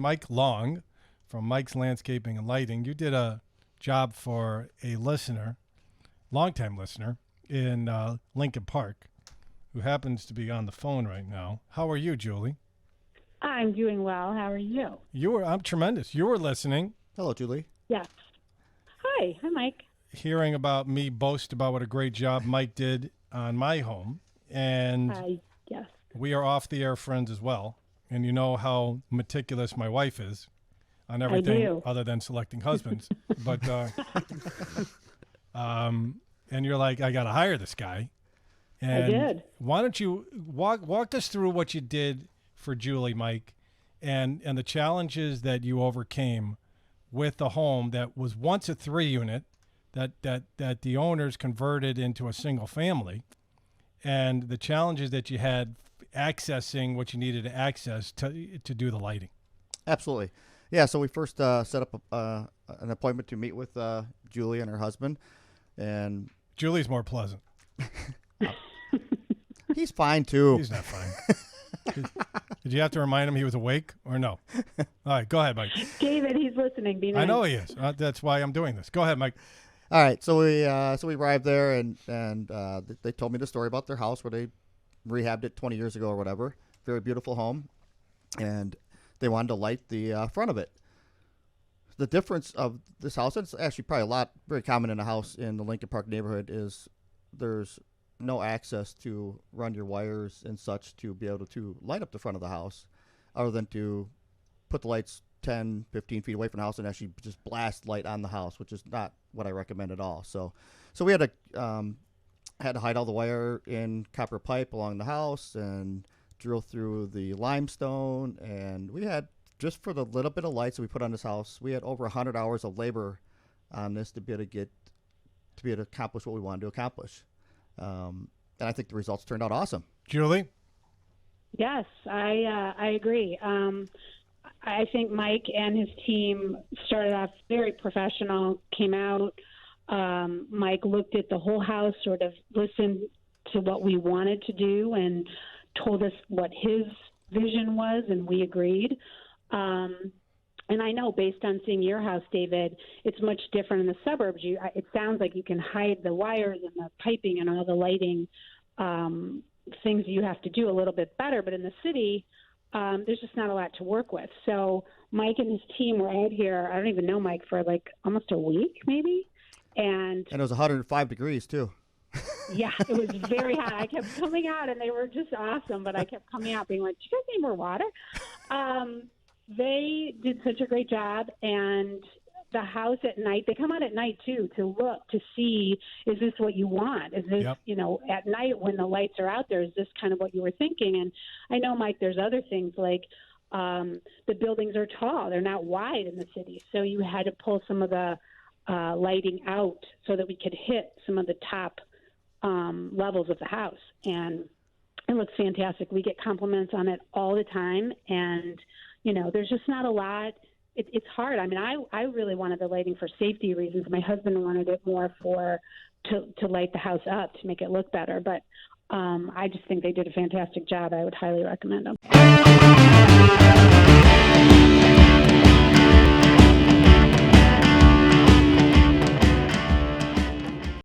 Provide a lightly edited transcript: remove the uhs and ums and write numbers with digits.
Mike Long from Mike's Landscaping and Lighting. You did a job for a listener, longtime listener, in Lincoln Park, who happens to be on the phone right now. How are you, Julie? I'm doing well. How are you? I'm tremendous. You were listening. Hello, Julie. Yes. Hi, Mike. Hearing about me boast about what a great job Mike did on my home. And yes. we are off the air friends as well. And you know how meticulous my wife is on everything other than selecting husbands. But and you're like, I got to hire this guy. And I did. Why don't you walk us through what you did for Julie, Mike, and the challenges that you overcame with the home that was once a 3-unit that the owners converted into a single family, and the challenges that you had accessing what you needed to access to do the lighting. Absolutely. Yeah, so we first set up an appointment to meet with Julie and her husband. And Julie's more pleasant. He's fine, too. He's not fine. Did you have to remind him he was awake or no? All right, go ahead, Mike. David, he's listening. Be nice. I know he is. That's why I'm doing this. Go ahead, Mike. All right, so we arrived there, and they told me the story about their house where they rehabbed it 20 years ago or whatever. Very beautiful home, and they wanted to light the front of it. The difference of this house, it's actually probably very common in a house in the Lincoln Park neighborhood, is there's no access to run your wires and such to be able to light up the front of the house, other than to put the lights 10, 15 feet away from the house and actually just blast light on the house, which is not what I recommend at all. So we had to hide all the wire in copper pipe along the house and drill through the limestone. And we had, just for the little bit of lights that we put on this house, we had over 100 hours of labor on this to be able to accomplish what we wanted to accomplish. And I think the results turned out awesome. Julie? Yes, I agree. I think Mike and his team started off very professional, came out. Mike looked at the whole house, sort of listened to what we wanted to do and told us what his vision was, and we agreed. And I know, based on seeing your house, David, it's much different in the suburbs. It sounds like you can hide the wires and the piping and all the lighting things you have to do a little bit better. But in the city, there's just not a lot to work with. So Mike and his team were out here, I don't even know Mike, for like almost a week maybe. And it was 105 degrees, too. Yeah, it was very hot. I kept coming out, and they were just awesome. But I kept coming out being like, do you guys need more water? They did such a great job, and the house at night, they come out at night too to look to see, is this what you want? Is this, at night when the lights are out there, is this kind of what you were thinking? And I know, Mike, there's other things like the buildings are tall. They're not wide in the city. So you had to pull some of the lighting out so that we could hit some of the top levels of the house. And it looks fantastic. We get compliments on it all the time. And there's just not a lot. It's hard. I mean, I really wanted the lighting for safety reasons. My husband wanted it more to light the house up, to make it look better. But I just think they did a fantastic job. I would highly recommend them.